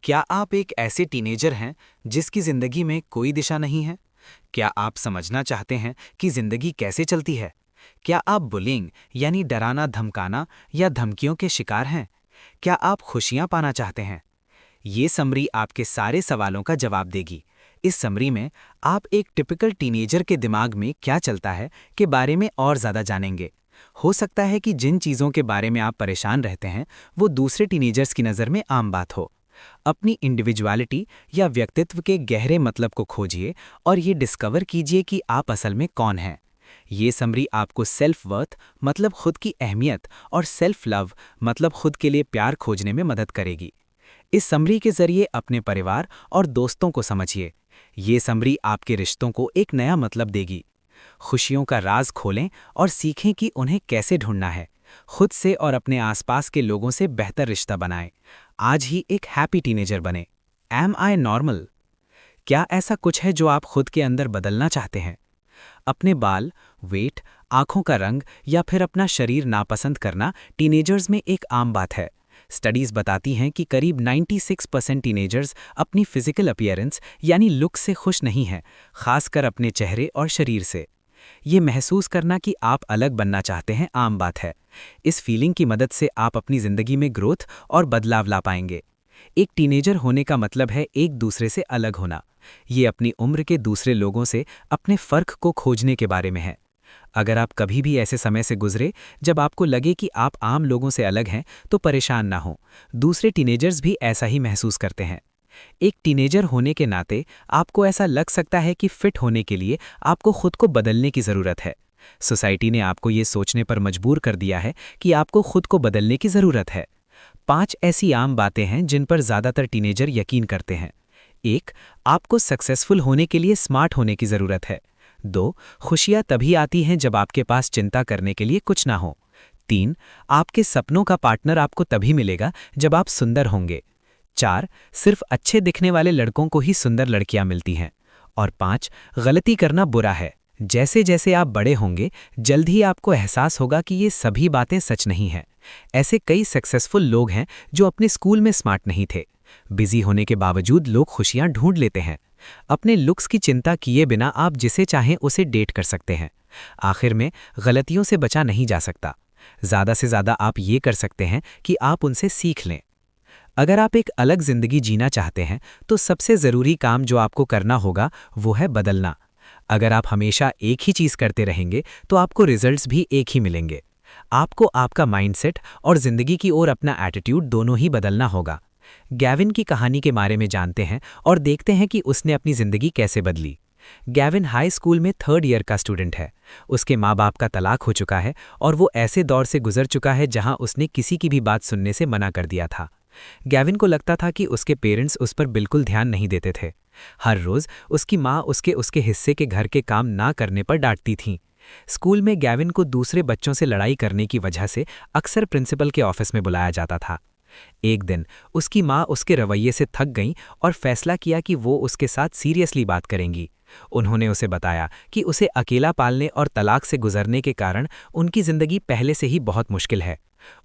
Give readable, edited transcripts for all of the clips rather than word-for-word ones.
क्या आप एक ऐसे टीनेजर हैं जिसकी जिंदगी में कोई दिशा नहीं है? क्या आप समझना चाहते हैं कि जिंदगी कैसे चलती है? क्या आप बुलिंग यानी डराना धमकाना या धमकियों के शिकार हैं? क्या आप खुशियां पाना चाहते हैं? ये समरी आपके सारे सवालों का जवाब देगी। इस समरी में आप एक टिपिकल टीनेजर के दिमाग में क्या चलता है के बारे में और ज़्यादा जानेंगे। हो सकता है कि जिन चीज़ों के बारे में आप परेशान रहते हैं वो दूसरे टीनेजर्स की नज़र में आम बात हो। अपनी इंडिविजुअलिटी या व्यक्तित्व के गहरे मतलब को खोजिए और ये डिस्कवर कीजिए कि आप असल में कौन हैं। ये समरी आपको सेल्फ वर्थ मतलब खुद की अहमियत और सेल्फ लव मतलब खुद के लिए प्यार खोजने में मदद करेगी। इस समरी के जरिए अपने परिवार और दोस्तों को समझिए। ये समरी आपके रिश्तों को एक नया मतलब देगी। खुशियों का राज खोलें और सीखें कि उन्हें कैसे ढूंढना है। खुद से और अपने आसपास के लोगों से बेहतर रिश्ता बनाएं। आज ही एक हैप्पी टीनेजर बने। एम आई नॉर्मल? क्या ऐसा कुछ है जो आप खुद के अंदर बदलना चाहते हैं? अपने बाल, वेट, आंखों का रंग या फिर अपना शरीर नापसंद करना टीनेजर्स में एक आम बात है। स्टडीज बताती हैं कि करीब 96% टीनेजर्स अपनी फिजिकल अपीयरेंस यानी लुक से खुश नहीं हैं, खासकर अपने चेहरे और शरीर से। ये महसूस करना कि आप अलग बनना चाहते हैं आम बात है। इस फीलिंग की मदद से आप अपनी जिंदगी में ग्रोथ और बदलाव ला पाएंगे। एक टीनेजर होने का मतलब है एक दूसरे से अलग होना। ये अपनी उम्र के दूसरे लोगों से अपने फर्क को खोजने के बारे में है। अगर आप कभी भी ऐसे समय से गुजरे जब आपको लगे कि आप आम लोगों से अलग हैं, तो परेशान ना हो। दूसरे टीनेजर्स भी ऐसा ही महसूस करते हैं। एक टीनेजर होने के नाते आपको ऐसा लग सकता है कि फिट होने के लिए आपको खुद को बदलने की ज़रूरत है। सोसाइटी ने आपको ये सोचने पर मजबूर कर दिया है कि आपको खुद को बदलने की ज़रूरत है। 5 ऐसी आम बातें हैं जिन पर ज़्यादातर टीनेजर यकीन करते हैं। 1. आपको सक्सेसफुल होने के लिए स्मार्ट होने की ज़रूरत है। 2. खुशियाँ तभी आती हैं जब आपके पास चिंता करने के लिए कुछ ना हो। 3. आपके सपनों का पार्टनर आपको तभी मिलेगा जब आप सुंदर होंगे। 4. सिर्फ अच्छे दिखने वाले लड़कों को ही सुंदर लड़कियां मिलती हैं। और 5. गलती करना बुरा है। जैसे जैसे आप बड़े होंगे जल्द ही आपको एहसास होगा कि ये सभी बातें सच नहीं हैं। ऐसे कई सक्सेसफुल लोग हैं जो अपने स्कूल में स्मार्ट नहीं थे। बिजी होने के बावजूद लोग खुशियां ढूंढ लेते हैं। अपने लुक्स की चिंता किए बिना आप जिसे चाहें उसे डेट कर सकते हैं। आखिर में गलतियों से बचा नहीं जा सकता। ज़्यादा से ज़्यादा आप ये कर सकते हैं कि आप उनसे सीख लें। अगर आप एक अलग जिंदगी जीना चाहते हैं तो सबसे ज़रूरी काम जो आपको करना होगा वो है बदलना। अगर आप हमेशा एक ही चीज़ करते रहेंगे तो आपको रिजल्ट्स भी एक ही मिलेंगे। आपको आपका माइंडसेट और ज़िंदगी की ओर अपना एटीट्यूड दोनों ही बदलना होगा। गैविन की कहानी के बारे में जानते हैं और देखते हैं कि उसने अपनी ज़िंदगी कैसे बदली। गैविन हाई स्कूल में 3rd ईयर का स्टूडेंट है। उसके माँ बाप का तलाक हो चुका है और वो ऐसे दौर से गुजर चुका है जहां उसने किसी की भी बात सुनने से मना कर दिया था। गैविन को लगता था कि उसके पेरेंट्स उस पर बिल्कुल ध्यान नहीं देते थे। हर रोज़ उसकी माँ उसके उसके हिस्से के घर के काम ना करने पर डांटती थीं। स्कूल में गैविन को दूसरे बच्चों से लड़ाई करने की वजह से अक्सर प्रिंसिपल के ऑफिस में बुलाया जाता था। एक दिन उसकी माँ उसके रवैये से थक गईं और फैसला किया कि वो उसके साथ सीरियसली बात करेंगी। उन्होंने उसे बताया कि उसे अकेला पालने और तलाक से गुजरने के कारण उनकी ज़िंदगी पहले से ही बहुत मुश्किल है।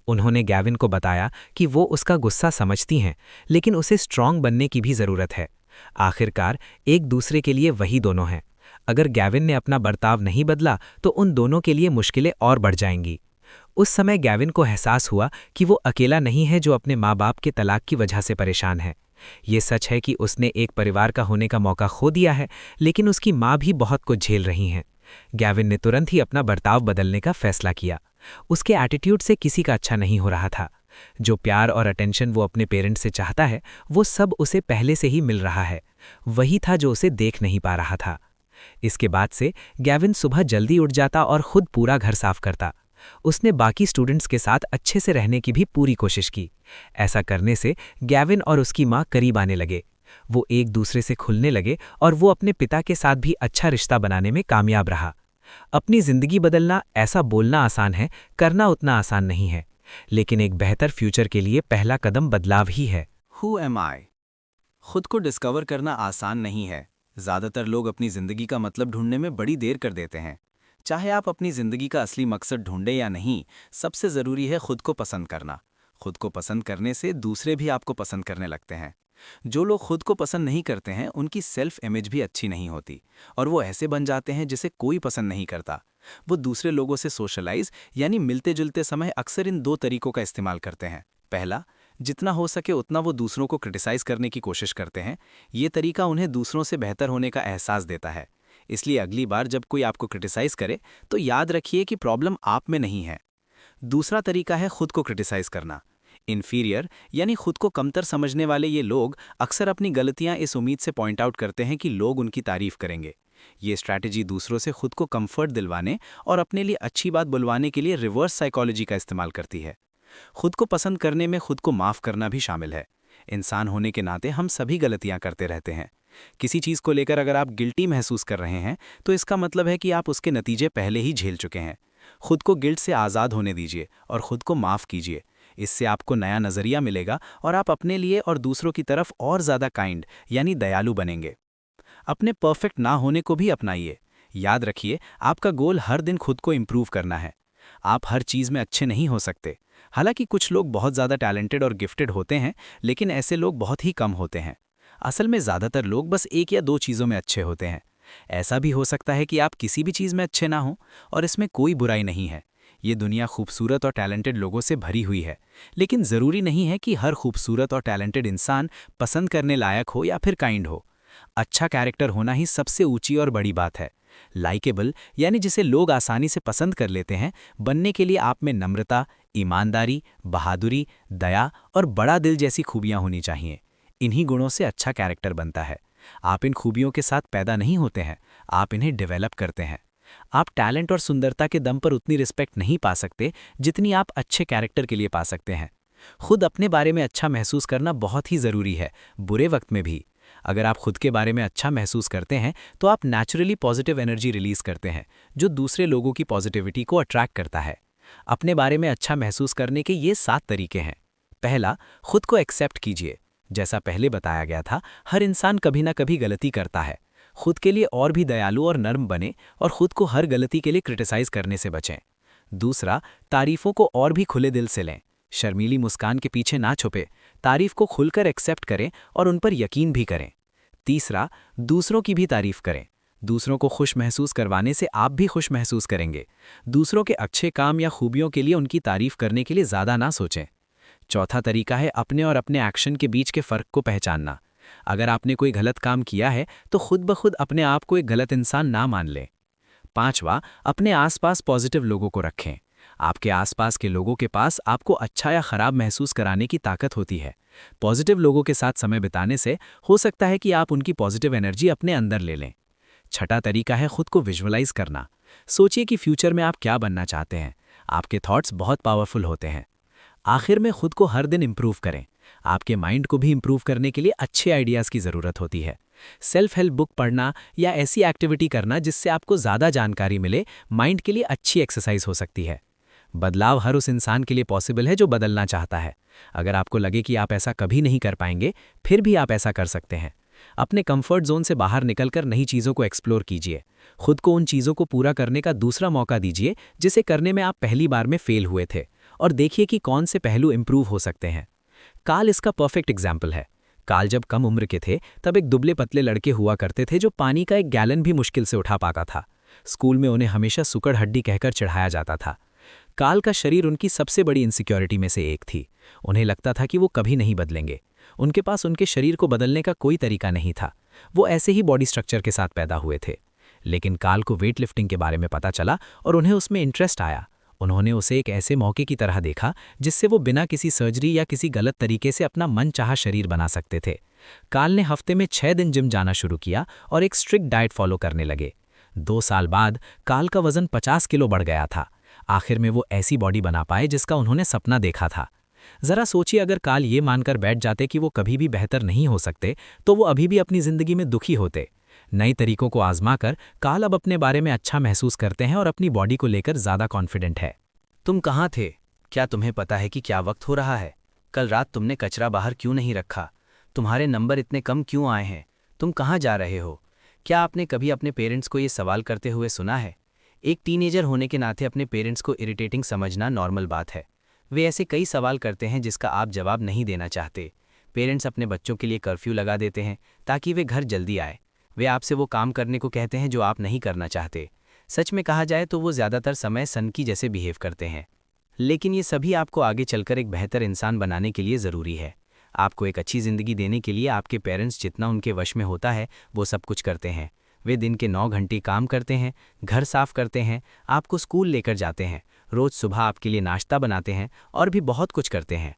उन्होंने गैविन को बताया कि वो उसका गुस्सा समझती हैं, लेकिन उसे स्ट्रांग बनने की भी ज़रूरत है। आखिरकार एक दूसरे के लिए वही दोनों हैं। अगर गैविन ने अपना बर्ताव नहीं बदला तो उन दोनों के लिए मुश्किलें और बढ़ जाएंगी। उस समय गैविन को एहसास हुआ कि वो अकेला नहीं है जो अपने माँ बाप के तलाक की वजह से परेशान है। ये सच है कि उसने एक परिवार का होने का मौका खो दिया है, लेकिन उसकी माँ भी बहुत कुछ झेल रही हैं। गैविन ने तुरंत ही अपना बर्ताव बदलने का फैसला किया। उसके एटीट्यूड से किसी का अच्छा नहीं हो रहा था। जो प्यार और अटेंशन वो अपने पेरेंट्स से चाहता है वो सब उसे पहले से ही मिल रहा है। वही था जो उसे देख नहीं पा रहा था। इसके बाद से गैविन सुबह जल्दी उठ जाता और खुद पूरा घर साफ करता। उसने बाकी स्टूडेंट्स के साथ अच्छे से रहने की भी पूरी कोशिश की। ऐसा करने से गैविन और उसकी माँ करीब आने लगे। वो एक दूसरे से खुलने लगे और वो अपने पिता के साथ भी अच्छा रिश्ता बनाने में कामयाब रहा। अपनी जिंदगी बदलना ऐसा बोलना आसान है, करना उतना आसान नहीं है। लेकिन एक बेहतर फ्यूचर के लिए पहला कदम बदलाव ही है। हु एम आई? खुद को डिस्कवर करना आसान नहीं है। ज़्यादातर लोग अपनी ज़िंदगी का मतलब ढूंढने में बड़ी देर कर देते हैं। चाहे आप अपनी ज़िंदगी का असली मकसद ढूंढें या नहीं, सबसे ज़रूरी है खुद को पसंद करना। खुद को पसंद करने से दूसरे भी आपको पसंद करने लगते हैं। जो लोग खुद को पसंद नहीं करते हैं उनकी सेल्फ इमेज भी अच्छी नहीं होती और वो ऐसे बन जाते हैं जिसे कोई पसंद नहीं करता। वो दूसरे लोगों से सोशलाइज यानी मिलते जुलते समय अक्सर इन 2 तरीकों का इस्तेमाल करते हैं। पहला, जितना हो सके उतना वो दूसरों को क्रिटिसाइज करने की कोशिश करते हैं। ये तरीका उन्हें दूसरों से बेहतर होने का एहसास देता है। इसलिए अगली बार जब कोई आपको क्रिटिसाइज करे तो याद रखिए कि प्रॉब्लम आप में नहीं है। दूसरा तरीका है खुद को क्रिटिसाइज करना। इन्फीरियर यानी खुद को कमतर समझने वाले ये लोग अक्सर अपनी गलतियां इस उम्मीद से पॉइंट आउट करते हैं कि लोग उनकी तारीफ करेंगे। ये स्ट्रैटेजी दूसरों से खुद को कंफर्ट दिलवाने और अपने लिए अच्छी बात बुलवाने के लिए रिवर्स साइकोलॉजी का इस्तेमाल करती है। खुद को पसंद करने में खुद को माफ करना भी शामिल है। इंसान होने के नाते हम सभी गलतियां करते रहते हैं। किसी चीज को लेकर अगर आप गिल्टी महसूस कर रहे हैं तो इसका मतलब है कि आप उसके नतीजे पहले ही झेल चुके हैं। खुद को गिल्ट से आज़ाद होने दीजिए और खुद को माफ़ कीजिए। इससे आपको नया नज़रिया मिलेगा और आप अपने लिए और दूसरों की तरफ और ज़्यादा काइंड यानी दयालु बनेंगे। अपने परफेक्ट ना होने को भी अपनाइए। याद रखिए, आपका गोल हर दिन खुद को इम्प्रूव करना है। आप हर चीज़ में अच्छे नहीं हो सकते। हालांकि कुछ लोग बहुत ज़्यादा टैलेंटेड और गिफ्टेड होते हैं, लेकिन ऐसे लोग बहुत ही कम होते हैं। असल में ज़्यादातर लोग बस 1 या 2 चीज़ों में अच्छे होते हैं। ऐसा भी हो सकता है कि आप किसी भी चीज़ में अच्छे ना हों, और इसमें कोई बुराई नहीं है। ये दुनिया खूबसूरत और टैलेंटेड लोगों से भरी हुई है, लेकिन ज़रूरी नहीं है कि हर खूबसूरत और टैलेंटेड इंसान पसंद करने लायक हो या फिर काइंड हो। अच्छा कैरेक्टर होना ही सबसे ऊंची और बड़ी बात है। लाइकेबल यानी जिसे लोग आसानी से पसंद कर लेते हैं, बनने के लिए आप में नम्रता, ईमानदारी, बहादुरी, दया और बड़ा दिल जैसी खूबियां होनी चाहिए। इन्हीं गुणों से अच्छा कैरेक्टर बनता है। आप इन खूबियों के साथ पैदा नहीं होते हैं, आप इन्हें डेवलप करते हैं। आप टैलेंट और सुंदरता के दम पर उतनी रिस्पेक्ट नहीं पा सकते जितनी आप अच्छे कैरेक्टर के लिए पा सकते हैं। खुद अपने बारे में अच्छा महसूस करना बहुत ही ज़रूरी है, बुरे वक्त में भी। अगर आप खुद के बारे में अच्छा महसूस करते हैं तो आप नेचुरली पॉजिटिव एनर्जी रिलीज करते हैं, जो दूसरे लोगों की पॉजिटिविटी को अट्रैक्ट करता है। अपने बारे में अच्छा महसूस करने के ये 7 तरीके हैं। पहला, खुद को एक्सेप्ट कीजिए। जैसा पहले बताया गया था, हर इंसान कभी ना कभी गलती करता है। खुद के लिए और भी दयालु और नर्म बने और खुद को हर गलती के लिए क्रिटिसाइज करने से बचें। दूसरा, तारीफों को और भी खुले दिल से लें। शर्मीली मुस्कान के पीछे ना छुपे, तारीफ को खुलकर एक्सेप्ट करें और उन पर यकीन भी करें। तीसरा, दूसरों की भी तारीफ करें। दूसरों को खुश महसूस करवाने से आप भी खुश महसूस करेंगे। दूसरों के अच्छे काम या खूबियों के लिए उनकी तारीफ करने के लिए ज़्यादा ना सोचें। चौथा तरीका है अपने और अपने एक्शन के बीच के फ़र्क को पहचानना। अगर आपने कोई गलत काम किया है तो खुद ब खुद अपने आप को एक गलत इंसान ना मान लें। पांचवा, अपने आसपास पॉजिटिव लोगों को रखें। आपके आसपास के लोगों के पास आपको अच्छा या खराब महसूस कराने की ताकत होती है। पॉजिटिव लोगों के साथ समय बिताने से हो सकता है कि आप उनकी पॉजिटिव एनर्जी अपने अंदर ले लें। छठा तरीका है खुद को विजुअलाइज करना। सोचिए कि फ्यूचर में आप क्या बनना चाहते हैं। आपके थॉट्स बहुत पावरफुल होते हैं। आखिर में खुद को हर दिन इम्प्रूव करें। आपके माइंड को भी इम्प्रूव करने के लिए अच्छे आइडियाज़ की ज़रूरत होती है। सेल्फ हेल्प बुक पढ़ना या ऐसी एक्टिविटी करना जिससे आपको ज़्यादा जानकारी मिले, माइंड के लिए अच्छी एक्सरसाइज हो सकती है। बदलाव हर उस इंसान के लिए पॉसिबल है जो बदलना चाहता है। अगर आपको लगे कि आप ऐसा कभी नहीं कर पाएंगे, फिर भी आप ऐसा कर सकते हैं। अपने कंफर्ट जोन से बाहर निकलकर नई चीज़ों को एक्सप्लोर कीजिए। खुद को उन चीज़ों को पूरा करने का दूसरा मौका दीजिए जिसे करने में आप पहली बार में फेल हुए थे, और देखिए कि कौन से पहलू इंप्रूव हो सकते हैं। काल इसका परफेक्ट एग्जाम्पल है। काल जब कम उम्र के थे तब एक दुबले पतले लड़के हुआ करते थे जो पानी का 1 गैलन भी मुश्किल से उठा पाता था। स्कूल में उन्हें हमेशा सुकड़ हड्डी कहकर चिढ़ाया जाता था। काल का शरीर उनकी सबसे बड़ी इनसिक्योरिटी में से एक थी। उन्हें लगता था कि वो कभी नहीं बदलेंगे। उनके पास उनके शरीर को बदलने का कोई तरीका नहीं था। वो ऐसे ही बॉडी स्ट्रक्चर के साथ पैदा हुए थे। लेकिन काल को वेट लिफ्टिंग के बारे में पता चला और उन्हें उसमें इंटरेस्ट आया। उन्होंने उसे एक ऐसे मौके की तरह देखा जिससे वो बिना किसी सर्जरी या किसी गलत तरीके से अपना मनचाहा शरीर बना सकते थे। काल ने हफ्ते में 6 दिन जिम जाना शुरू किया और एक स्ट्रिक्ट डाइट फॉलो करने लगे। 2 साल बाद काल का वजन 50 किलो बढ़ गया था। आखिर में वो ऐसी बॉडी बना पाए जिसका उन्होंने सपना देखा था। जरा सोचिए, अगर काल ये मानकर बैठ जाते कि वो कभी भी बेहतर नहीं हो सकते, तो वो अभी भी अपनी जिंदगी में दुखी होते। नए तरीकों को आजमाकर काल अब अपने बारे में अच्छा महसूस करते हैं और अपनी बॉडी को लेकर ज़्यादा कॉन्फिडेंट है। तुम कहाँ थे? क्या तुम्हें पता है कि क्या वक्त हो रहा है? कल रात तुमने कचरा बाहर क्यों नहीं रखा? तुम्हारे नंबर इतने कम क्यों आए हैं? तुम कहाँ जा रहे हो? क्या आपने कभी अपने पेरेंट्स को ये सवाल करते हुए सुना है? एक टीनेजर होने के नाते अपने पेरेंट्स को इरिटेटिंग समझना नॉर्मल बात है। वे ऐसे कई सवाल करते हैं जिसका आप जवाब नहीं देना चाहते। पेरेंट्स अपने बच्चों के लिए कर्फ्यू लगा देते हैं ताकि वे घर जल्दी आए। वे आपसे वो काम करने को कहते हैं जो आप नहीं करना चाहते। सच में कहा जाए तो वो ज़्यादातर समय सन की जैसे बिहेव करते हैं। लेकिन ये सभी आपको आगे चलकर एक बेहतर इंसान बनाने के लिए ज़रूरी है। आपको एक अच्छी ज़िंदगी देने के लिए आपके पेरेंट्स जितना उनके वश में होता है वो सब कुछ करते हैं। वे दिन के 9 घंटे काम करते हैं, घर साफ करते हैं, आपको स्कूल लेकर जाते हैं, रोज़ सुबह आपके लिए नाश्ता बनाते हैं और भी बहुत कुछ करते हैं।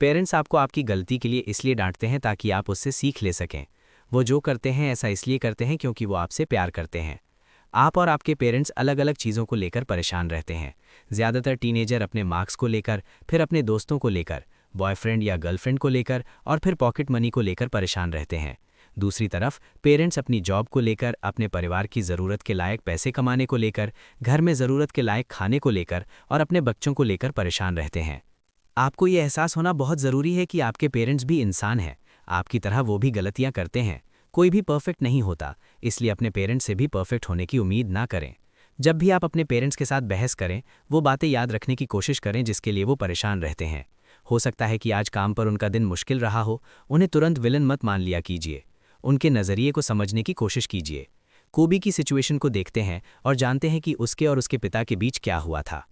पेरेंट्स आपको आपकी गलती के लिए इसलिए डांटते हैं ताकि आप उससे सीख ले सकें। वो जो करते हैं ऐसा इसलिए करते हैं क्योंकि वो आपसे प्यार करते हैं। आप और आपके पेरेंट्स अलग अलग चीज़ों को लेकर परेशान रहते हैं। ज़्यादातर टीनेजर अपने मार्क्स को लेकर, फिर अपने दोस्तों को लेकर, बॉयफ्रेंड या गर्लफ्रेंड को लेकर और फिर पॉकेट मनी को लेकर परेशान रहते हैं। दूसरी तरफ पेरेंट्स अपनी जॉब को लेकर, अपने परिवार की ज़रूरत के लायक पैसे कमाने को लेकर, घर में ज़रूरत के लायक खाने को लेकर और अपने बच्चों को लेकर परेशान रहते हैं। आपको ये एहसास होना बहुत ज़रूरी है कि आपके पेरेंट्स भी इंसान हैं। आपकी तरह वो भी गलतियाँ करते हैं। कोई भी परफेक्ट नहीं होता, इसलिए अपने पेरेंट्स से भी परफेक्ट होने की उम्मीद ना करें। जब भी आप अपने पेरेंट्स के साथ बहस करें, वो बातें याद रखने की कोशिश करें जिसके लिए वो परेशान रहते हैं। हो सकता है कि आज काम पर उनका दिन मुश्किल रहा हो, उन्हें तुरंत विलन मत मान लिया कीजिए। उनके नज़रिए को समझने की कोशिश कीजिए। कोबी की सिचुएशन को देखते हैं और जानते हैं कि उसके और उसके पिता के बीच क्या हुआ था।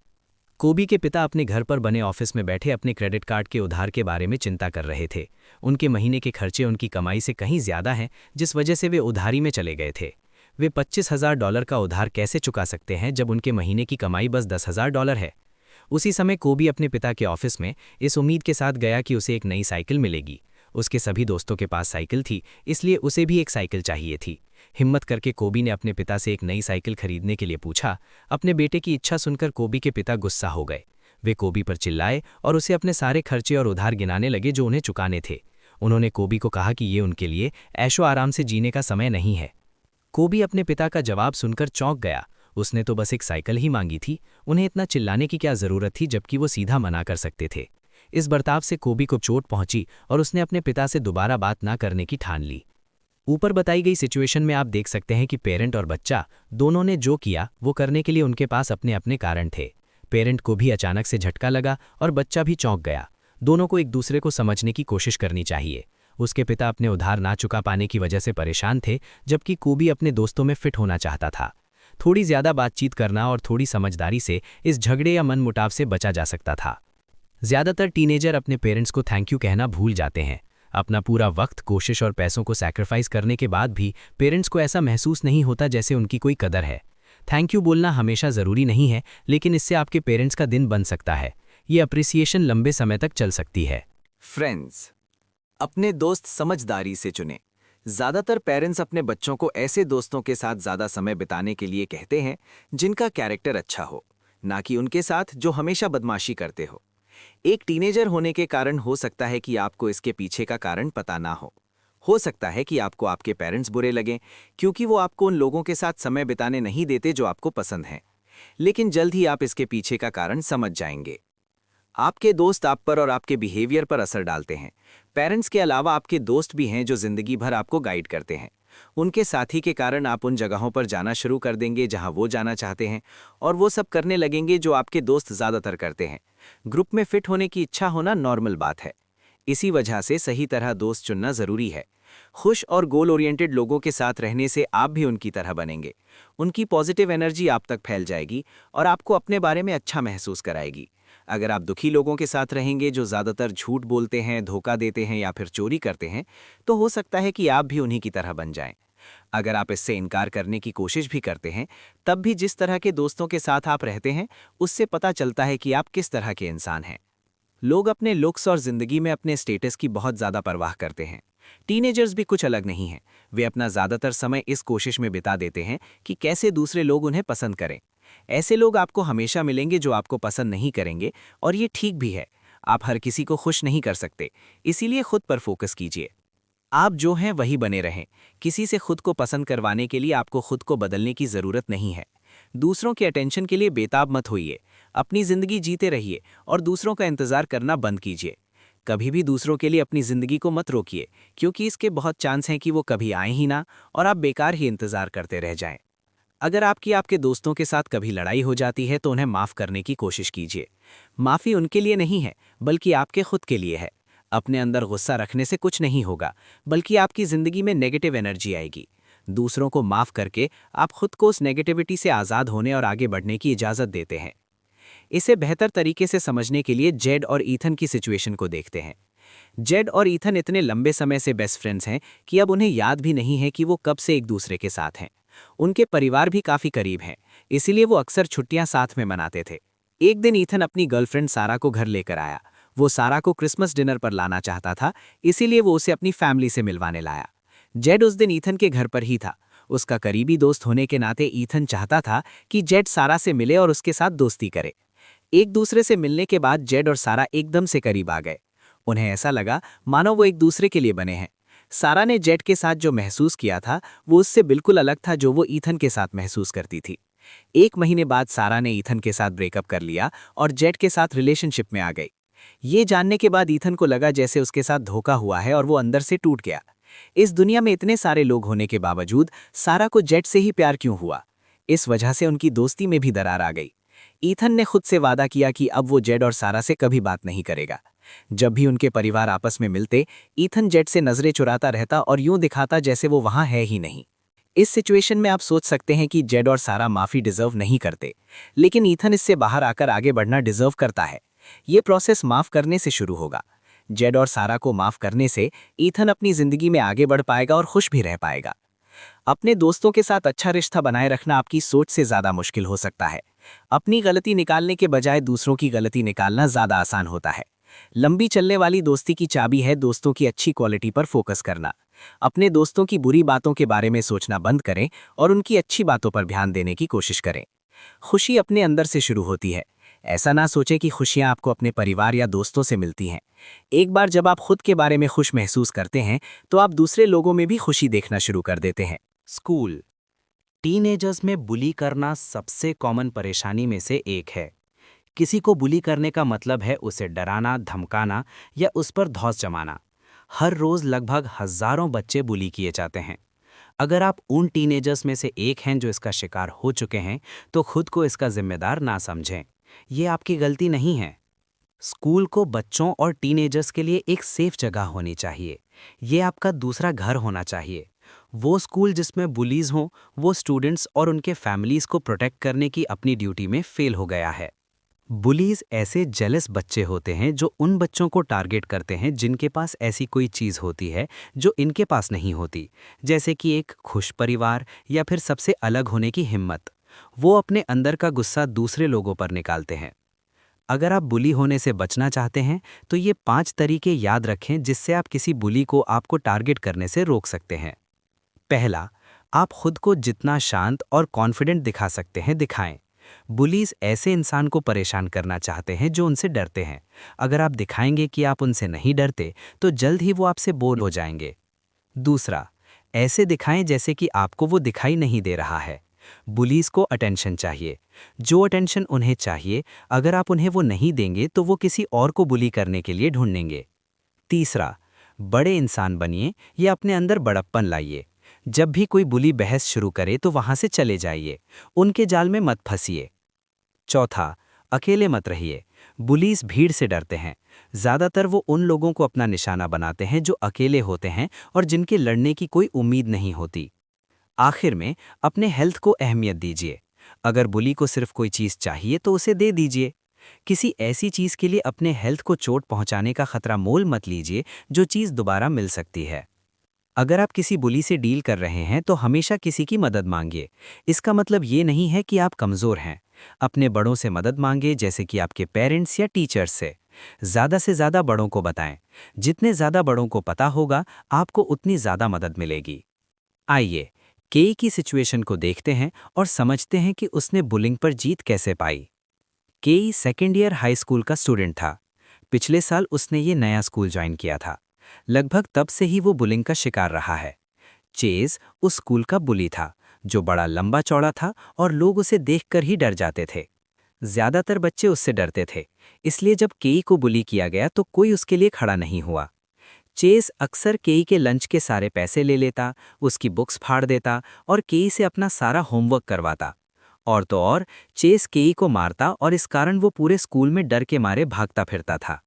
कोबी के पिता अपने घर पर बने ऑफिस में बैठे अपने क्रेडिट कार्ड के उधार के बारे में चिंता कर रहे थे। उनके महीने के खर्चे उनकी कमाई से कहीं ज़्यादा हैं, जिस वजह से वे उधारी में चले गए थे। वे $25,000 का उधार कैसे चुका सकते हैं जब उनके महीने की कमाई बस $10,000 है। उसी समय कोबी अपने पिता के ऑफिस में इस उम्मीद के साथ गया कि उसे एक नई साइकिल मिलेगी। उसके सभी दोस्तों के पास साइकिल थी, इसलिए उसे भी एक साइकिल चाहिए थी। हिम्मत करके कोबी ने अपने पिता से एक नई साइकिल खरीदने के लिए पूछा। अपने बेटे की इच्छा सुनकर कोबी के पिता गुस्सा हो गए। वे कोबी पर चिल्लाए और उसे अपने सारे खर्चे और उधार गिनाने लगे जो उन्हें चुकाने थे। उन्होंने कोबी को कहा कि ये उनके लिए ऐशो आराम से जीने का समय नहीं है। कोबी अपने पिता का जवाब सुनकर चौंक गया। उसने तो बस एक साइकिल ही मांगी थी, उन्हें इतना चिल्लाने की क्या ज़रूरत थी जबकि वो सीधा मना कर सकते थे। इस बर्ताव से कोबी को चोट पहुंची और उसने अपने पिता से दोबारा बात ना करने की ठान ली। ऊपर बताई गई सिचुएशन में आप देख सकते हैं कि पेरेंट और बच्चा दोनों ने जो किया वो करने के लिए उनके पास अपने अपने कारण थे। पेरेंट को भी अचानक से झटका लगा और बच्चा भी चौंक गया। दोनों को एक दूसरे को समझने की कोशिश करनी चाहिए। उसके पिता अपने उधार ना चुका पाने की वजह से परेशान थे, जबकि कोबी अपने दोस्तों में फिट होना चाहता था। थोड़ी ज़्यादा बातचीत करना और थोड़ी समझदारी से इस झगड़े या मनमुटाव से बचा जा सकता था। ज़्यादातर टीनेजर अपने पेरेंट्स को थैंक यू कहना भूल जाते हैं। अपना पूरा वक्त, कोशिश और पैसों को सैक्रिफाइस करने के बाद भी पेरेंट्स को ऐसा महसूस नहीं होता जैसे उनकी कोई कदर है। थैंक यू बोलना हमेशा ज़रूरी नहीं है, लेकिन इससे आपके पेरेंट्स का दिन बन सकता है। ये अप्रिसिएशन लंबे समय तक चल सकती है। फ्रेंड्स, अपने दोस्त समझदारी से चुनें। ज़्यादातर पेरेंट्स अपने बच्चों को ऐसे दोस्तों के साथ ज़्यादा समय बिताने के लिए कहते हैं जिनका कैरेक्टर अच्छा हो, ना कि उनके साथ जो हमेशा बदमाशी करते हो। एक टीनेजर होने के कारण हो सकता है कि आपको इसके पीछे का कारण पता ना हो सकता है कि आपको आपके पेरेंट्स बुरे लगें क्योंकि वो आपको उन लोगों के साथ समय बिताने नहीं देते जो आपको पसंद हैं। लेकिन जल्द ही आप इसके पीछे का कारण समझ जाएंगे। आपके दोस्त आप पर और आपके बिहेवियर पर असर डालते हैं। पेरेंट्स के अलावा आपके दोस्त भी हैं जो जिंदगी भर आपको गाइड करते हैं। उनके साथी के कारण आप उन जगहों पर जाना शुरू कर देंगे जहां वो जाना चाहते हैं, और वो सब करने लगेंगे जो आपके दोस्त ज़्यादातर करते हैं। ग्रुप में फिट होने की इच्छा होना नॉर्मल बात है। इसी वजह से सही तरह दोस्त चुनना ज़रूरी है। खुश और गोल ओरिएंटेड लोगों के साथ रहने से आप भी उनकी तरह बनेंगे। उनकी पॉजिटिव एनर्जी आप तक फैल जाएगी और आपको अपने बारे में अच्छा महसूस कराएगी। अगर आप दुखी लोगों के साथ रहेंगे जो ज़्यादातर झूठ बोलते हैं, धोखा देते हैं या फिर चोरी करते हैं, तो हो सकता है कि आप भी उन्हीं की तरह बन जाएं। अगर आप इससे इनकार करने की कोशिश भी करते हैं, तब भी जिस तरह के दोस्तों के साथ आप रहते हैं उससे पता चलता है कि आप किस तरह के इंसान हैं। लोग अपने लुक्स और ज़िंदगी में अपने स्टेटस की बहुत ज़्यादा परवाह करते हैं। टीनेजर्स भी कुछ अलग नहीं हैं। वे अपना ज़्यादातर समय इस कोशिश में बिता देते हैं कि कैसे दूसरे लोग उन्हें पसंद करें। ऐसे लोग आपको हमेशा मिलेंगे जो आपको पसंद नहीं करेंगे, और ये ठीक भी है। आप हर किसी को खुश नहीं कर सकते, इसीलिए खुद पर फोकस कीजिए। आप जो हैं वही बने रहें। किसी से खुद को पसंद करवाने के लिए आपको खुद को बदलने की ज़रूरत नहीं है। दूसरों के अटेंशन के लिए बेताब मत होइए। अपनी ज़िंदगी जीते रहिए और दूसरों का इंतज़ार करना बंद कीजिए। कभी भी दूसरों के लिए अपनी ज़िंदगी को मत रोकिए, क्योंकि इसके बहुत चांस हैं कि वो कभी आए ही ना और आप बेकार ही इंतज़ार करते रह जाएं। अगर आपके दोस्तों के साथ कभी लड़ाई हो जाती है तो उन्हें माफ़ करने की कोशिश कीजिए। माफ़ी उनके लिए नहीं है, बल्कि आपके खुद के लिए है। अपने अंदर गुस्सा रखने से कुछ नहीं होगा, बल्कि आपकी ज़िंदगी में नेगेटिव एनर्जी आएगी। दूसरों को माफ़ करके आप खुद को उस नेगेटिविटी से आज़ाद होने और आगे बढ़ने की इजाज़त देते हैं। इसे बेहतर तरीके से समझने के लिए जेड और ईथन की सिचुएशन को देखते हैं। जेड और ईथन इतने लंबे समय से बेस्ट फ्रेंड्स हैं कि अब उन्हें याद भी नहीं है कि वो कब से एक दूसरे के साथ हैं। उनके परिवार भी काफ़ी करीब हैं, इसीलिए वो अक्सर छुट्टियां साथ में मनाते थे। एक दिन ईथन अपनी गर्लफ्रेंड सारा को घर लेकर आया। वो सारा को क्रिसमस डिनर पर लाना चाहता था, इसीलिए वो उसे अपनी फैमिली से मिलवाने लाया। जेड उस दिन ईथन के घर पर ही था। उसका करीबी दोस्त होने के नाते ईथन चाहता था कि जेड सारा से मिले और उसके साथ दोस्ती करे। एक दूसरे से मिलने के बाद जेड और सारा एकदम से करीब आ गए। उन्हें ऐसा लगा मानो वो एक दूसरे के लिए बने हैं। सारा ने जेड के साथ जो महसूस किया था वो उससे बिल्कुल अलग था जो वो ईथन के साथ महसूस करती थी। 1 महीने बाद सारा ने ईथन के साथ ब्रेकअप कर लिया और जेड के साथ रिलेशनशिप में आ गई। ये जानने के बाद ईथन को लगा जैसे उसके साथ धोखा हुआ है और वो अंदर से टूट गया। इस दुनिया में इतने सारे लोग होने के बावजूद सारा को जेड से ही प्यार क्यों हुआ? इस वजह से उनकी दोस्ती में भी दरार आ गई। ईथन ने खुद से वादा किया कि अब वो जेड और सारा से कभी बात नहीं करेगा। जब भी उनके परिवार आपस में मिलते, ईथन जेड से नजरें चुराता रहता और यूं दिखाता जैसे वो वहां है ही नहीं। इस सिचुएशन में आप सोच सकते हैं कि जेड और सारा माफी डिजर्व नहीं करते, लेकिन ईथन इससे बाहर आकर आगे बढ़ना डिजर्व करता है। ये प्रोसेस माफ करने से शुरू होगा। जेड और सारा को माफ करने से ईथन अपनी जिंदगी में आगे बढ़ पाएगा और खुश भी रह पाएगा। अपने दोस्तों के साथ अच्छा रिश्ता बनाए रखना आपकी सोच से ज्यादा मुश्किल हो सकता है। अपनी गलती निकालने के बजाय दूसरों की गलती निकालना ज्यादा आसान होता है। लंबी चलने वाली दोस्ती की चाबी है दोस्तों की अच्छी क्वालिटी पर फोकस करना। अपने दोस्तों की बुरी बातों के बारे में सोचना बंद करें और उनकी अच्छी बातों पर ध्यान देने की कोशिश करें। खुशी अपने अंदर से शुरू होती है। ऐसा ना सोचें कि खुशियां आपको अपने परिवार या दोस्तों से मिलती हैं। एक बार जब आप खुद के बारे में खुश महसूस करते हैं तो आप दूसरे लोगों में भी खुशी देखना शुरू कर देते हैं। स्कूल। टीनेजर्स में बुली करना सबसे कॉमन परेशानी में से एक है। किसी को बुली करने का मतलब है उसे डराना, धमकाना या उस पर धौंस जमाना। हर रोज लगभग हजारों बच्चे बुली किए जाते हैं। अगर आप उन टीनेजर्स में से एक हैं जो इसका शिकार हो चुके हैं, तो खुद को इसका जिम्मेदार ना समझें। ये आपकी गलती नहीं है। स्कूल को बच्चों और टीनेजर्स के लिए एक सेफ जगह होनी चाहिए। ये आपका दूसरा घर होना चाहिए। वो स्कूल जिसमें बुलीज हों, वो स्टूडेंट्स और उनके फैमिलीज को प्रोटेक्ट करने की अपनी ड्यूटी में फेल हो गया है। बुलीज ऐसे जेलस बच्चे होते हैं जो उन बच्चों को टारगेट करते हैं जिनके पास ऐसी कोई चीज़ होती है जो इनके पास नहीं होती, जैसे कि एक खुश परिवार या फिर सबसे अलग होने की हिम्मत। वो अपने अंदर का गुस्सा दूसरे लोगों पर निकालते हैं। अगर आप बुली होने से बचना चाहते हैं तो ये 5 तरीके याद रखें जिससे आप किसी बुली को आपको टारगेट करने से रोक सकते हैं। पहला, आप खुद को जितना शांत और कॉन्फिडेंट दिखा सकते हैं दिखाएं। बुलीज ऐसे इंसान को परेशान करना चाहते हैं जो उनसे डरते हैं। अगर आप दिखाएंगे कि आप उनसे नहीं डरते तो जल्द ही वो आपसे बोर हो जाएंगे। दूसरा, ऐसे दिखाएं जैसे कि आपको वो दिखाई नहीं दे रहा है। बुलीज को अटेंशन चाहिए। जो अटेंशन उन्हें चाहिए, अगर आप उन्हें वो नहीं देंगे तो वो किसी और को बुली करने के लिए ढूंढेंगे। तीसरा, बड़े इंसान बनिए या अपने अंदर बड़प्पन लाइए। जब भी कोई बुली बहस शुरू करे तो वहां से चले जाइए, उनके जाल में मत फंसिए। चौथा, अकेले मत रहिए। बुलीज भीड़ से डरते हैं। ज्यादातर वो उन लोगों को अपना निशाना बनाते हैं जो अकेले होते हैं और जिनके लड़ने की कोई उम्मीद नहीं होती। आखिर में, अपने हेल्थ को अहमियत दीजिए। अगर बुली को सिर्फ कोई चीज चाहिए तो उसे दे दीजिए। किसी ऐसी चीज के लिए अपने हेल्थ को चोट पहुंचाने का खतरा मोल मत लीजिए जो चीज दोबारा मिल सकती है। अगर आप किसी बुली से डील कर रहे हैं तो हमेशा किसी की मदद मांगिए। इसका मतलब ये नहीं है कि आप कमज़ोर हैं। अपने बड़ों से मदद मांगिए, जैसे कि आपके पेरेंट्स या टीचर्स से। ज़्यादा से ज़्यादा बड़ों को बताएं। जितने ज़्यादा बड़ों को पता होगा, आपको उतनी ज़्यादा मदद मिलेगी। आइए, केई की सिचुएशन को देखते हैं और समझते हैं कि उसने बुलिंग पर जीत कैसे पाई। केई सेकेंड ईयर हाई स्कूल का स्टूडेंट था। पिछले साल उसने ये नया स्कूल ज्वाइन किया था। लगभग तब से ही वो बुलिंग का शिकार रहा है। चेज उस स्कूल का बुली था, जो बड़ा लंबा चौड़ा था और लोग उसे देखकर ही डर जाते थे। ज्यादातर बच्चे उससे डरते थे, इसलिए जब केई को बुली किया गया तो कोई उसके लिए खड़ा नहीं हुआ। चेज अक्सर केई के लंच के सारे पैसे ले लेता, उसकी बुक्स फाड़ देता और केई से अपना सारा होमवर्क करवाता। और तो और, चेज केई को मारता और इस कारण वो पूरे स्कूल में डर के मारे भागता फिरता था।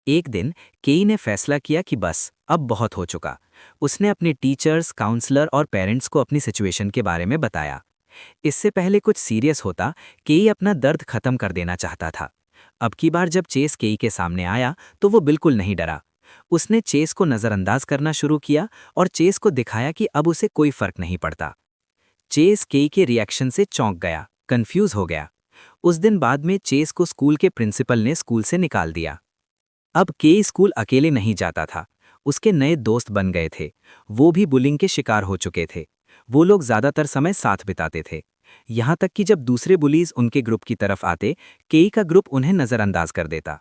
एक दिन केई ने फैसला किया कि बस अब बहुत हो चुका। उसने अपने टीचर्स, काउंसलर और पेरेंट्स को अपनी सिचुएशन के बारे में बताया। इससे पहले कुछ सीरियस होता, केई अपना दर्द खत्म कर देना चाहता था। अब की बार जब चेस केई के सामने आया तो वो बिल्कुल नहीं डरा। उसने चेस को नज़रअंदाज करना शुरू किया और चेस को दिखाया कि अब उसे कोई फर्क नहीं पड़ता। चेस केई के रिएक्शन से चौंक गया, कंफ्यूज हो गया। उस दिन बाद में चेस को स्कूल के प्रिंसिपल ने स्कूल से निकाल दिया। अब केई स्कूल अकेले नहीं जाता था। उसके नए दोस्त बन गए थे। वो भी बुलिंग के शिकार हो चुके थे। वो लोग ज्यादातर समय साथ बिताते थे। यहाँ तक कि जब दूसरे बुलीज उनके ग्रुप की तरफ आते, केई का ग्रुप उन्हें नज़रअंदाज कर देता।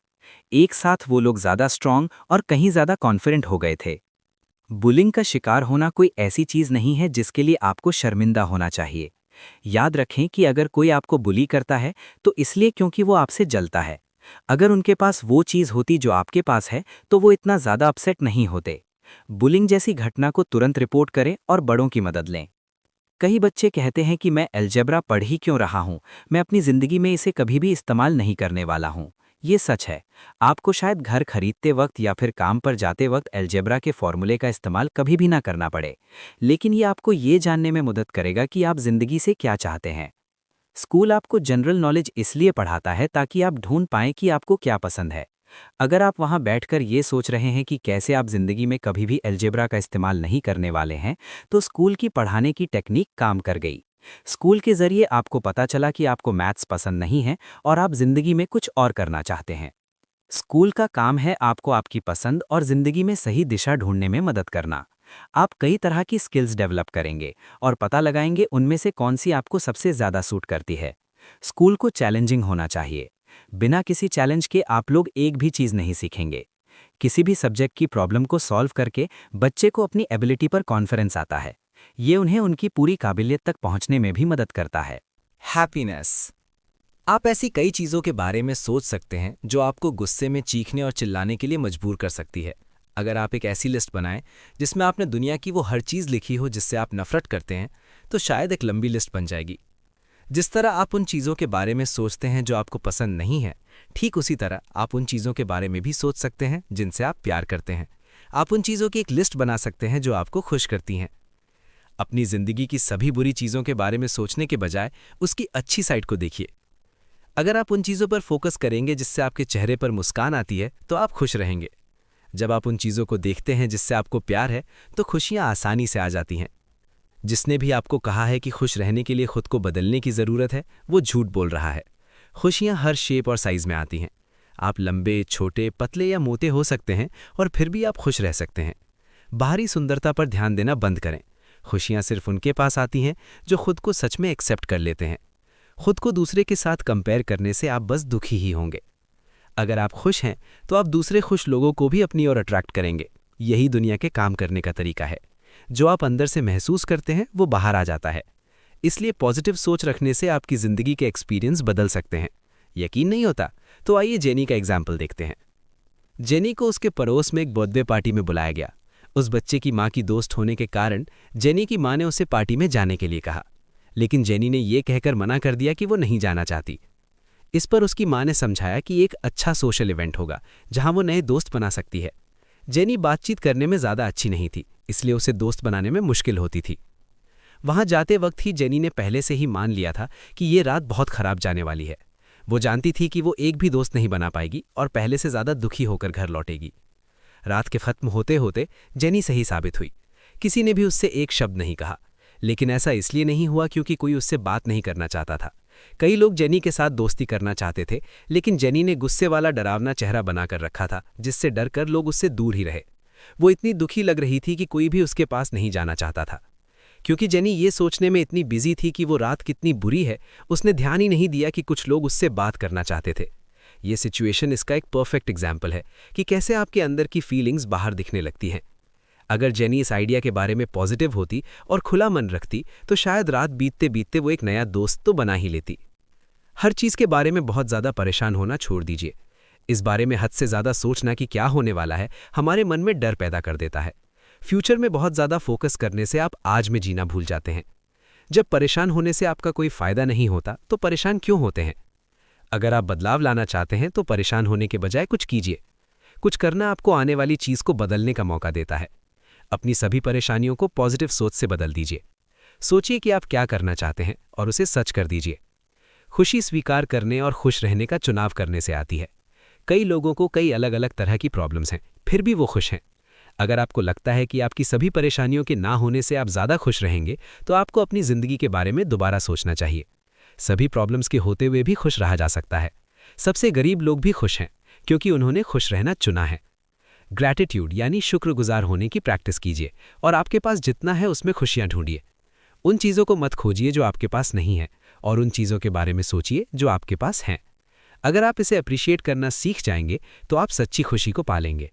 एक साथ वो लोग ज्यादा स्ट्रांग और कहीं ज्यादा कॉन्फिडेंट हो गए थे। बुलिंग का शिकार होना कोई ऐसी चीज नहीं है जिसके लिए आपको शर्मिंदा होना चाहिए। याद रखें कि अगर कोई आपको बुली करता है तो इसलिए क्योंकि वो आपसे जलता है। अगर उनके पास वो चीज होती जो आपके पास है तो वो इतना ज्यादा अपसेट नहीं होते। बुलिंग जैसी घटना को तुरंत रिपोर्ट करें और बड़ों की मदद लें। कई बच्चे कहते हैं कि मैं अलजेब्रा पढ़ ही क्यों रहा हूं, मैं अपनी जिंदगी में इसे कभी भी इस्तेमाल नहीं करने वाला हूं। ये सच है। आपको शायद घर खरीदते वक्त या फिर काम पर जाते वक्त अलजेब्रा के फॉर्मूले का इस्तेमाल कभी भी ना करना पड़े, लेकिन ये आपको ये जानने में मदद करेगा कि आप जिंदगी से क्या चाहते हैं। स्कूल आपको जनरल नॉलेज इसलिए पढ़ाता है ताकि आप ढूंढ पाएं कि आपको क्या पसंद है। अगर आप वहां बैठकर ये सोच रहे हैं कि कैसे आप जिंदगी में कभी भी अलजेब्रा का इस्तेमाल नहीं करने वाले हैं, तो स्कूल की पढ़ाने की टेक्निक काम कर गई। स्कूल के जरिए आपको पता चला कि आपको मैथ्स पसंद नहीं है और आप जिंदगी में कुछ और करना चाहते हैं। स्कूल का काम है आपको आपकी पसंद और जिंदगी में सही दिशा ढूंढने में मदद करना। आप कई तरह की स्किल्स डेवलप करेंगे और पता लगाएंगे उनमें से कौन सी आपको सबसे ज्यादा सूट करती है। स्कूल को चैलेंजिंग होना चाहिए। बिना किसी चैलेंज के आप लोग एक भी चीज नहीं सीखेंगे। किसी भी सब्जेक्ट की प्रॉब्लम को सॉल्व करके बच्चे को अपनी एबिलिटी पर कॉन्फिडेंस आता है। ये उन्हें उनकी पूरी काबिलियत तक पहुंचने में भी मदद करता है। हैप्पीनेस। आप ऐसी कई चीज़ों के बारे में सोच सकते हैं जो आपको गुस्से में चीखने और चिल्लाने के लिए मजबूर कर सकती है। अगर आप एक ऐसी लिस्ट बनाएं जिसमें आपने दुनिया की वो हर चीज़ लिखी हो जिससे आप नफरत करते हैं, तो शायद एक लंबी लिस्ट बन जाएगी। जिस तरह आप उन चीज़ों के बारे में सोचते हैं जो आपको पसंद नहीं है, ठीक उसी तरह आप उन चीज़ों के बारे में भी सोच सकते हैं जिनसे आप प्यार करते हैं। आप उन चीज़ों की एक लिस्ट बना सकते हैं जो आपको खुश करती हैं। अपनी ज़िंदगी की सभी बुरी चीज़ों के बारे में सोचने के बजाय उसकी अच्छी साइड को देखिए। अगर आप उन चीज़ों पर फोकस करेंगे जिससे आपके चेहरे पर मुस्कान आती है, तो आप खुश रहेंगे। जब आप उन चीज़ों को देखते हैं जिससे आपको प्यार है, तो खुशियाँ आसानी से आ जाती हैं। जिसने भी आपको कहा है कि खुश रहने के लिए खुद को बदलने की ज़रूरत है, वो झूठ बोल रहा है। खुशियाँ हर शेप और साइज़ में आती हैं। आप लंबे, छोटे, पतले या मोटे हो सकते हैं और फिर भी आप खुश रह सकते हैं। बाहरी सुंदरता पर ध्यान देना बंद करें। खुशियाँ सिर्फ उनके पास आती हैं जो खुद को सच में एक्सेप्ट कर लेते हैं। खुद को दूसरे के साथ कंपेयर करने से आप बस दुखी ही होंगे। अगर आप खुश हैं तो आप दूसरे खुश लोगों को भी अपनी ओर अट्रैक्ट करेंगे। यही दुनिया के काम करने का तरीका है। जो आप अंदर से महसूस करते हैं वो बाहर आ जाता है। इसलिए पॉजिटिव सोच रखने से आपकी ज़िंदगी के एक्सपीरियंस बदल सकते हैं। यकीन नहीं होता तो आइए जेनी का एग्जाम्पल देखते हैं। जेनी को उसके पड़ोस में एक बर्थडे पार्टी में बुलाया गया। उस बच्चे की माँ की दोस्त होने के कारण जेनी की माँ ने उसे पार्टी में जाने के लिए कहा, लेकिन जेनी ने यह कहकर मना कर दिया कि वो नहीं जाना चाहती। इस पर उसकी माँ ने समझाया कि एक अच्छा सोशल इवेंट होगा जहां वो नए दोस्त बना सकती है। जेनी बातचीत करने में ज़्यादा अच्छी नहीं थी, इसलिए उसे दोस्त बनाने में मुश्किल होती थी। वहां जाते वक्त ही जेनी ने पहले से ही मान लिया था कि ये रात बहुत खराब जाने वाली है। वो जानती थी कि वो एक भी दोस्त नहीं बना पाएगी और पहले से ज़्यादा दुखी होकर घर लौटेगी। रात के खत्म होते होते जेनी सही साबित हुई। किसी ने भी उससे एक शब्द नहीं कहा, लेकिन ऐसा इसलिए नहीं हुआ क्योंकि कोई उससे बात नहीं करना चाहता था। कई लोग जेनी के साथ दोस्ती करना चाहते थे, लेकिन जेनी ने गुस्से वाला डरावना चेहरा बनाकर रखा था, जिससे डरकर लोग उससे दूर ही रहे। वो इतनी दुखी लग रही थी कि कोई भी उसके पास नहीं जाना चाहता था। क्योंकि जेनी ये सोचने में इतनी बिजी थी कि वो रात कितनी बुरी है, उसने ध्यान ही नहीं दिया कि कुछ लोग उससे बात करना चाहते थे। ये सिचुएशन इसका एक परफेक्ट एग्जाम्पल है कि कैसे आपके अंदर की फीलिंग्स बाहर दिखने लगती हैं। अगर जेनी इस आइडिया के बारे में पॉजिटिव होती और खुला मन रखती तो शायद रात बीतते बीतते वो एक नया दोस्त तो बना ही लेती। हर चीज़ के बारे में बहुत ज़्यादा परेशान होना छोड़ दीजिए। इस बारे में हद से ज़्यादा सोचना कि क्या होने वाला है हमारे मन में डर पैदा कर देता है। फ्यूचर में बहुत ज़्यादा फोकस करने से आप आज में जीना भूल जाते हैं। जब परेशान होने से आपका कोई फ़ायदा नहीं होता तो परेशान क्यों होते हैं? अगर आप बदलाव लाना चाहते हैं तो परेशान होने के बजाय कुछ कीजिए। कुछ करना आपको आने वाली चीज को बदलने का मौका देता है। अपनी सभी परेशानियों को पॉजिटिव सोच से बदल दीजिए। सोचिए कि आप क्या करना चाहते हैं और उसे सच कर दीजिए। खुशी स्वीकार करने और खुश रहने का चुनाव करने से आती है। कई लोगों को कई अलग अलग तरह की प्रॉब्लम्स हैं, फिर भी वो खुश हैं। अगर आपको लगता है कि आपकी सभी परेशानियों के ना होने से आप ज़्यादा खुश रहेंगे, तो आपको अपनी ज़िंदगी के बारे में दोबारा सोचना चाहिए। सभी प्रॉब्लम्स के होते हुए भी खुश रहा जा सकता है। सबसे गरीब लोग भी खुश हैं, क्योंकि उन्होंने खुश रहना चुना है। ग्रैटिट्यूड यानी शुक्रगुजार होने की प्रैक्टिस कीजिए और आपके पास जितना है उसमें खुशियाँ ढूंढिए। उन चीज़ों को मत खोजिए जो आपके पास नहीं है, और उन चीज़ों के बारे में सोचिए जो आपके पास हैं। अगर आप इसे अप्रिशिएट करना सीख जाएंगे, तो आप सच्ची खुशी को पालेंगे।